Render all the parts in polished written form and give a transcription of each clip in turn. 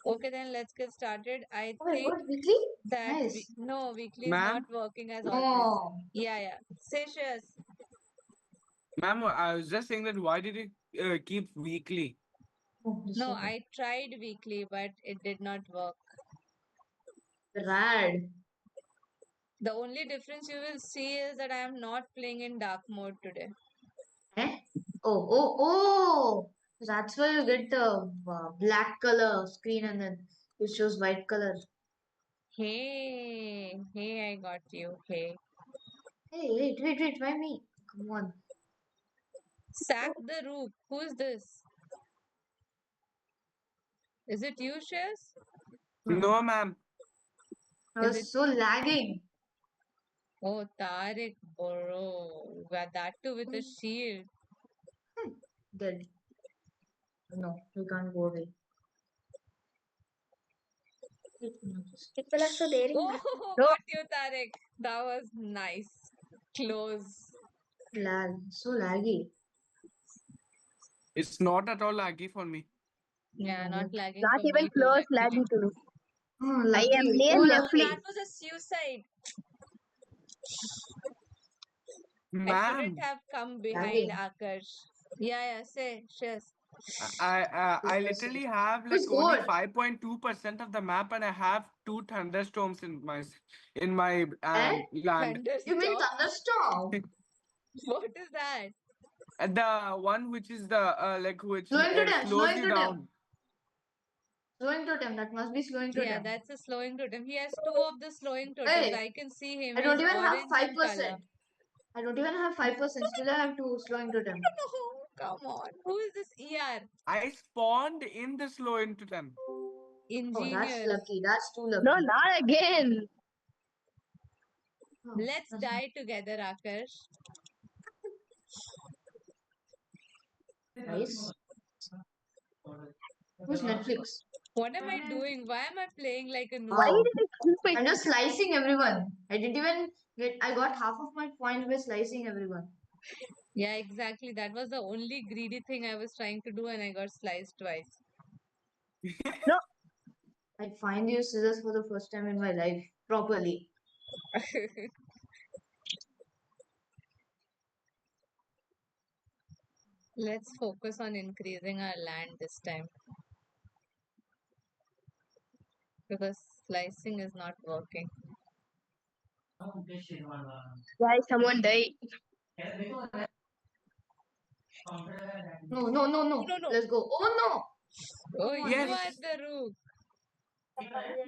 Okay, then let's get started. I Oh my think god, weekly? that Nice. no, weekly is Ma'am? not working as always. No. Yeah. Seychelles. Ma'am, I was just saying that why did you keep weekly? Oh, this No, is I tried weekly, but it did not work. rad. The only difference you will see is that I am not playing in dark mode today. Eh? Oh. That's why you get the black color screen and then it shows white color. Hey, I got you. Hey. Hey, wait, why me? Come on. Sack the Rook. Who's this? Is it you, Shes? No, ma'am. I Is it? was so lagging. Oh, Tariq, bro. Got that too with a shield. Dead. No, we can't go away. People are so daring. Oh, No. got you, Tariq. That was nice. Close. Lag. So laggy. It's not at all laggy for me. Yeah, not lagging Not for even me too, close, luckily. laggy to me. Oh, I am lucky. playing Oh, left Oh, lucky. that was a suicide. I Ma'am, shouldn't have come behind Akash. Yeah, say, Shes. I literally have Who's like only good? 5.2% of the map and I have 2 thunderstorms in my Eh? land. You mean Thunderstorm? thunderstorm? What is that? And the one which is the which Slowing totem, slows slowing you totem. down. Slowing totem, that must be slowing totem. Yeah, that's a slowing totem. He has two of the slowing totems. Hey, I can see him. I don't He's even have orange in color. 5%. I don't even have 5%. Still, I have two slowing totem. No, come on. Who is this ER? I spawned in the slow into them. Oh, that's Ingenious. lucky. That's too lucky. No, not again. Oh, Let's that's die together, Akash. nice. Who's Netflix? What am I doing? Why am I playing like a Why noob? did I keep it? I'm just slicing everyone. I didn't even get. I got half of my points by slicing everyone. Yeah, exactly. That was the only greedy thing I was trying to do, and I got sliced twice. No. I find use scissors for the first time in my life properly. Let's focus on increasing our land this time because slicing is not working. Why someone died? No. No. Let's go. Oh no! Oh, Come on, you are Yes. the rook.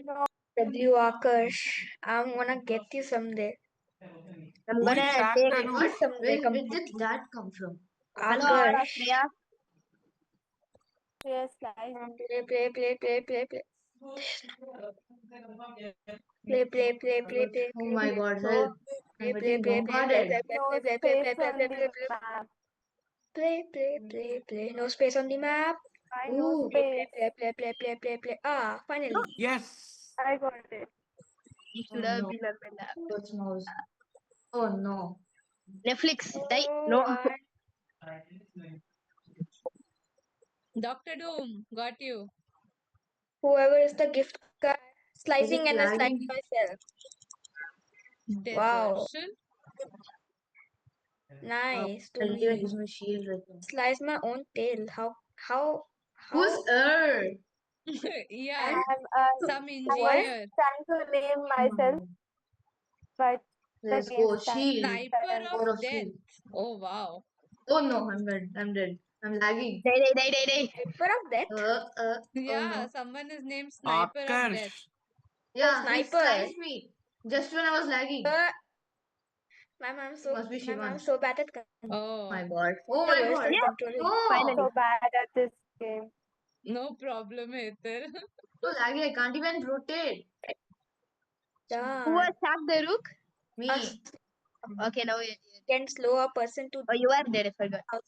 No, W Akash. I'm gonna get you someday. I'm Who is gonna Sack take the you Rook? What? someday. Where did that come from? Akash. Yes, nice. Play. Play. Oh my god, help. I'm Play. getting bombarded. No space on the map. Play. No space on the map. I know Ooh, space. Play. Ah, finally. Yes. I got it. You oh should have no. been on my lap. Touch mouse. Oh no. Netflix, die. Oh, No. why? Dr. Doom, got you. Whoever is the gift card, Is slicing it and then slicing lagging? myself. Wow. Desertion. Nice to I didn't even me. use my shield right now. Slice my own tail. How? Who's Earth? Yeah, some I What? was engineer. trying to name myself, but the Let's game go. started Shield. Sniper of Power of death. shield. Oh, wow. Oh no, I'm dead. I'm dead. I'm lagging. Die. Sniper of death? Oh Yeah, no. someone is named Sniper of Death. Akash. Yeah, he Sniper. sliced me. Just when I was lagging. Ma'am, I'm Must be Shivan. so bad at Oh, My god. Oh my worst god. at controlling. No. Finally. so bad at this game. no problem, Hetal. So laggy. I can't even rotate. Who was Sack the Rook? Me. Us. Okay, now you can slow a person to. Oh, you are there. I forgot.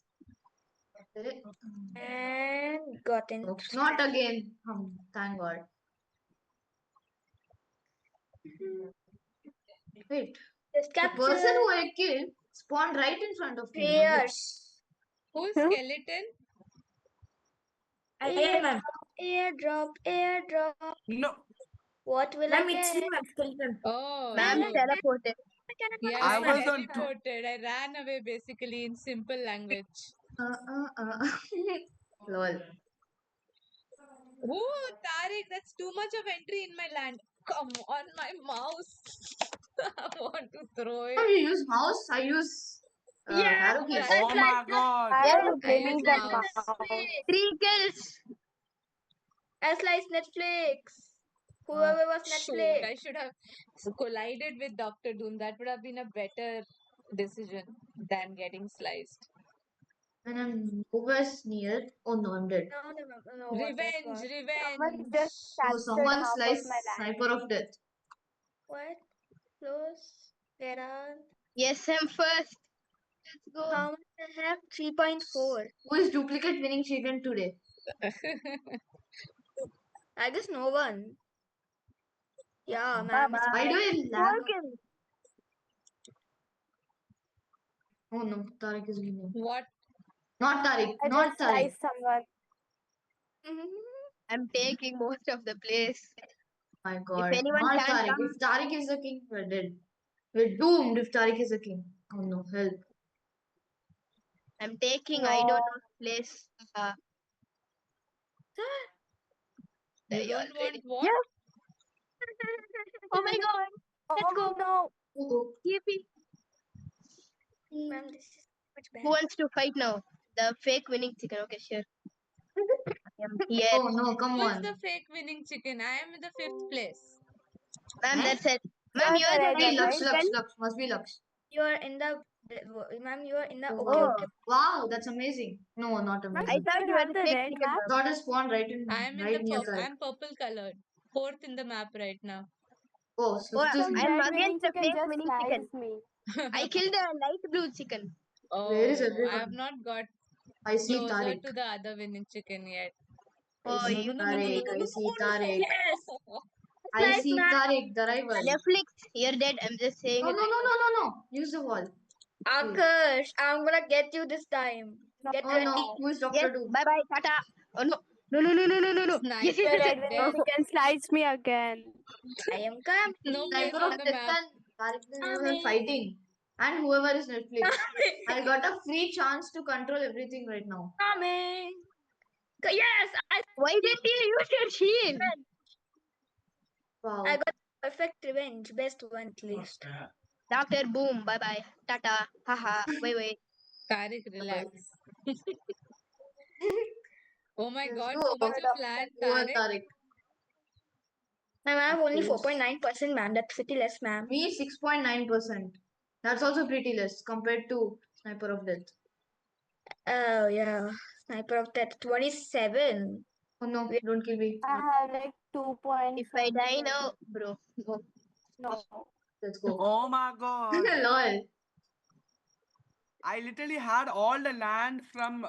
And got in. No, not again. Thank god. Wait. Just The capture person who I killed spawned right in front of me. players. Who's skeleton? Iron Man. Airdrop, airdrop. No, What will I Ma'am, it's get? you, I'm skeleton. Oh, Ma'am, you. teleported. Yeah, I I was on two. teleported. I ran away basically in simple language. Lol. Ooh, Tariq, that's too much of entry in my land. Come on, my mouse. I want to throw Ma'am, it. you use mouse, I use Yeah, arrow keys. Oh my god. I Yes, was I use blaming that mouse. mouse. 3 kills. I slice Netflix. Whoever was Shoot, Netflix. I should have collided with Dr. Doom. That would have been a better decision than getting sliced. And I'm whoever's near. Oh no, I'm dead. No, what that Revenge, was. Someone revenge. just Oh, captured someone half of sliced my land. sniper of death. What? Close. Get on. Yes, I'm first. Let's go. How much I have? 3.4. Who is duplicate winning chicken today? I guess no one. Yeah, Bye ma'am. Why do I lag? Kill. Oh no, Tariq is winning. What? Not Tariq, I not just Tariq. sliced someone. I'm taking most of the place. My god, anyone not can Tariq. come- If Tariq is the king, we're dead. We're doomed if Tariq is the king. Oh no, help. I'm taking No. I don't know the place. You You're don't want ready. what? Oh my god. Let's go. Oh no. Oh, Yippee. Ma'am, this is much Who better. wants to fight now? The fake winning chicken. Okay, sure. I'm here. oh no, come Who's on. the fake winning chicken? I am in the 5th place. Ma'am, Huh? that's it. Ma'am, You're you're the the red Hey, one, regular Lux, right? Lux, chicken. Lux. Must be Lux. You are in the. Ma'am, you are in the. Oh, Okay, Oh. okay. wow, that's amazing. No, not I amazing. thought You you were have the the fake red chicken. map? ma'am. Thought I spawned right in, I am in right the near purple. Tariq. I'm purple colored. 4th in the map right now. Oh, Oh, Swift is Some me. I'm red against winning the chicken fake just winning chicken. sliced me. I killed a light blue chicken. Where is Oh, I have everyone? not got I see closer Tariq. to the other winning chicken yet. I Oh, see you Tariq. I see Tariq. Yes. I Slice see ma'am. Tariq, the rival. Netflix, you're dead. I'm just saying No, it. no, no, no, no, no. Use the wall. Akash, I'm gonna get you this time. Get Oh ready. no, who is Yes, Dr. Doom? bye bye, Tata. Oh no. No, no, no, no, no, no, no. Yes, Sniper yes, The yes, of red yes. winning death. chicken sliced me again. I am coming. No place Sniper on of the Death map. and Tariq and you are Coming. fighting. And whoever is Netflix. I got a free chance to control everything right now. Coming. Yes, Why didn't you use your shield? Wow. I got perfect revenge. Best one at least. Doctor Boom, bye bye. Tata. Haha. Wait, wait. Tariq, relax. Oh my Let's god, go. so much of land, Poor Tariq. Tariq. Ma'am, I have only Yes. 4.9%, ma'am. That's pretty less, ma'am. Me 6.9%. That's also pretty less compared to Sniper of Death. Oh, yeah. Sniper of Death 27. Oh no, don't kill me. I have like 2 If I die now, bro. No. No. Let's go. Oh my god. Lol. I literally had all the land from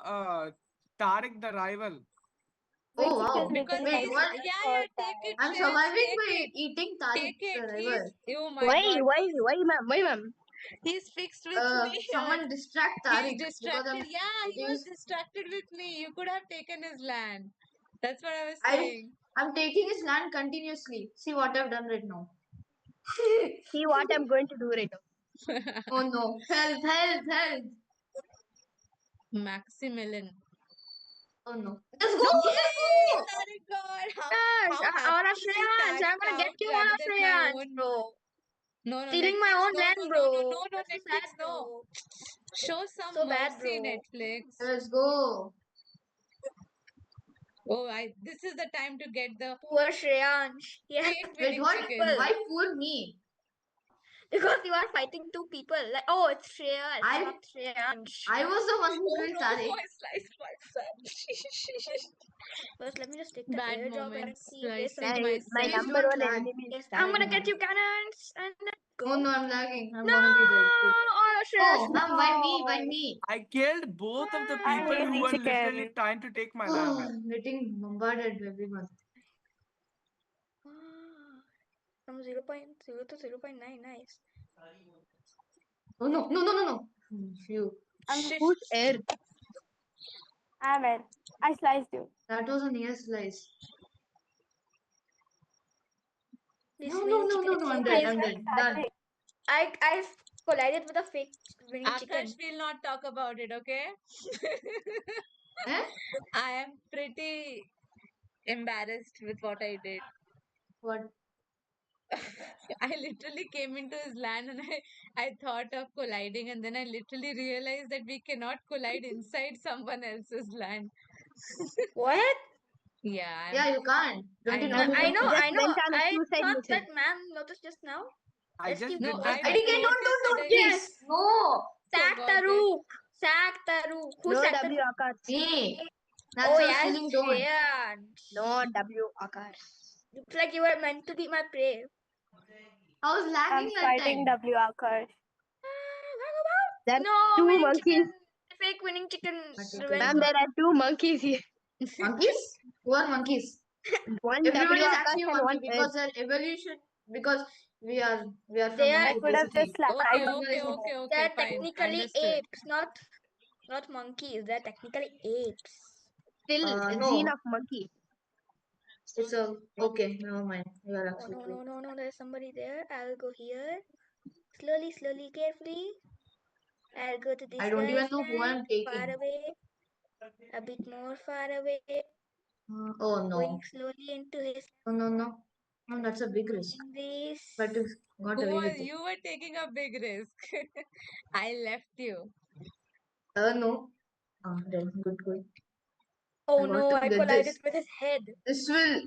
Tariq the rival. Oh Which wow. is Because literally Wait, he's, what? yeah, take it, I'm Shiz, surviving take by it, eating Tariq, take the it. rival. Oh my Why, god, ma'am? Why, ma'am? he's fixed with me. Someone distract He's Tariq because distracted. Yeah, he was he's- distracted with me. You could have taken his land. That's what I was I saying. I'm taking his land continuously. See what I've done right now. See what I'm going to do right now. Oh no. Help, help, help. Maximilian. Oh no. Let's go, Yay! let's go. Tariq God. Yes, How all happy of to see Shreyans. Tariq I'm gonna get out you all rather of than my Shreyans, own. bro. No, Stealing my Netflix, own no, land, no, bro. no, no, no, That's so Netflix, sad, no. bro. Show some So bad, mercy, bro. Netflix. Let's go. Oh, this is the time to get the Poor Shreyansh. Yeah, fake Wait, winning what? chicken. Why fool me? because you are fighting two people. Like, oh, it's Shreyansh, I- not Shreyansh. I was the one who Oh killed no, Tariq. I sliced myself. First, let me just take the Bad airdrop and moments, see this. slicing My myself. Please number don't one lag. enemy is Yes, I'm gonna Tariq. get you cannons and then go. Oh no, I'm lagging. I'm No, gonna be dead. oh, Shreyansh. Oh, by me, by me. I killed both of the I'm people who winning were literally chicken. trying to take my Oh, land. I'm getting bombarded by everyone. From 0.0 to 0.9, nice. Oh no, no, no, no, no. Phew. I'm Shish. Who's air? Amen. I sliced you. That was a near slice. This No, no, winning no, chicken no, is no. so I'm dead. crazy. I'm dead. Done. I collided with a fake winning chicken. Akash will not talk about it, okay? Eh? I am pretty embarrassed with what I did. What? I literally came into his land and I thought of colliding, and then I literally realized that we cannot collide inside someone else's land. What? Yeah, Yeah, you can't. Don't you I know? know. I know, Just I know. went on a I suicide thought mission. that ma'am noticed just now. I Let's just keep No, did going. that. I IDK, don't, noticed don't, that I please. No. Sack forgot it. Taruk. Sack Taruk. Who No sacked W Taruk? Akash. Me. That's Oh why yes, stealing don't. Shreyansh. No W Akash. Looks like you were meant to be my prey. I was I'm lagging that fighting time. W Akash. There are No, two winning monkeys. chicken. Fake winning chicken. Okay, Revenge. Ma'am, there are two monkeys here. Monkeys? Who are monkeys? One Everybody W is Akash actually a and monkey one because their evolution. Because we are from They are- I monkey could have basically. just slapped Okay, Everyone okay, is a okay, okay. They're Fine. technically Understood. apes, not monkeys. They're technically apes. still a no. gene of monkey. It's a okay. Never mind. You are Oh absolutely. no! There's somebody there. I'll go here. Slowly, carefully. I'll go to this I don't even guy's know who land, I'm taking. far away, a bit more far away, Oh no. going slowly into his No, no, no. No, that's a big risk. this. But you got Who away was with it. you were taking a big risk? I left you. No. Then good. Oh I got no! to I get collided this. with his head. This will.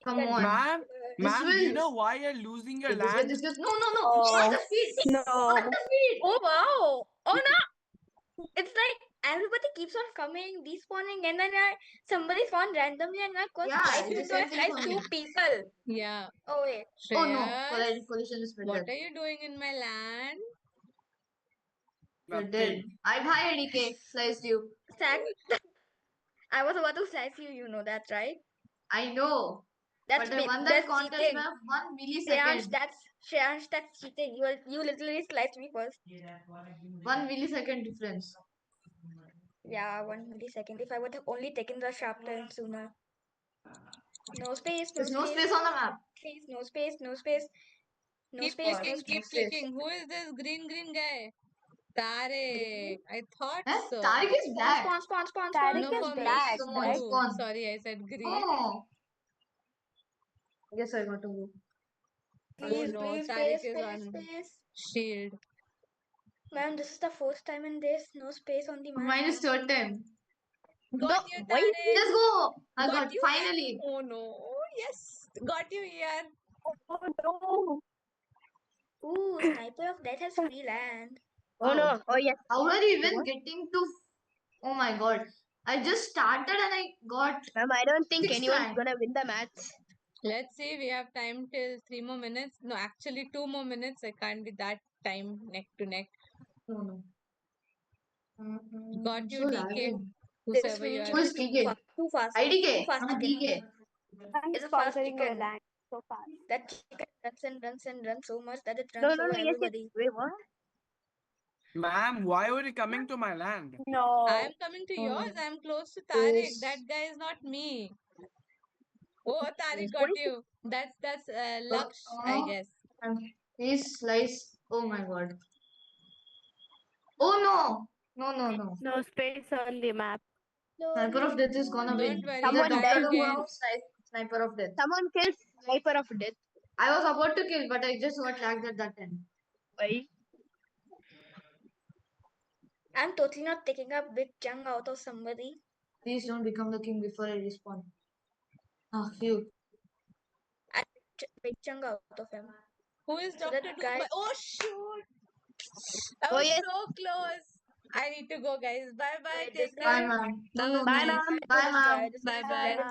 Come on. Ma'am, This ma'am, do you will. know why you're losing your Get this, get land? this, get. No, no, no. Oh, Not the feet. no. Not the feet. Oh wow! Oh no! It's like everybody keeps on coming, despawning, and then somebody spawned randomly, and I got Yeah, sliced it's the into same a thing slice for two me. people. Yeah. Oh wait. Oh no. Shreyas, Collision is what better. are you doing in my land? You're dead. Nothing. I'm high ADK. Sliced you. Sack. I was about to slice you, you know that, right? I know. That's But I won that that's contest cheating. by 1 Shreyansh, millisecond. that's cheating. You literally sliced me first. 1 millisecond difference. Yeah, 1 millisecond. If I would have only taken the sharp turn sooner. No space, no There's no space, space on the map. space, no space, no space, no Keep space, no clicking, space. keep space. clicking. Who is this green guy? Tarek. I thought Eh? so. Tariq is black. Spawn. Tariq No, is for me black, it's Come on, right? blue. spawn. Sorry, I said green. Oh. I guess I got to go. Please, no, please, Tariq space, is space, on space. shield. Ma'am, this is the first time in this. No space on the map. Mine is third time. Got you, why is Tarek. Let's go. I Got got you? finally. Oh no. Yes. Got you here. Oh, no. Ooh, Sniper of Death has free land. Oh no. Oh yes. How are you even What? getting to? Oh my god. I just started and I got. Ma'am, I don't think Sixth anyone's rank. gonna win the match. Let's see. We have time till 3 more minutes. No, actually 2 more minutes. I can't be that time neck to neck. No. Got I'm you, so DK. lagging. This Whosoever you winning are. Who is chicken TK? too fast. IDK. Too fast I'm a chicken. DK. I'm It's a fast sponsoring my chicken. land so fast. That chicken runs and runs so much that it No, runs no, over no. Yes, yes. everybody. Wait, what? Ma'am, why were you coming to my land? No. I am coming to Oh, yours. I am close to Yes. Tarek. That guy is not me. Oh, Tarek Yes. got you. That's Laksh, I guess. Please slice. Oh my god. Oh no. No. No space on the map. Sniper of Death is gonna win. Don't worry, Either Someone Dr. died. Doom or Sniper of Death. Someone killed Sniper of Death. I was about to kill, but I just got lagged at that time. Why? I'm totally not taking a big chunk out of somebody. Please don't become the king before I respawn. Ah, phew. Big chunk out of him. Who is So Dr. that Doom? guy- Oh, shoot. I Oh, was yes. so close. I need to go, guys. Bye bye. Wait, Take this care. Bye, ma'am. That was Bye, nice. ma'am. Bye, ma'am. Just Bye let bye. him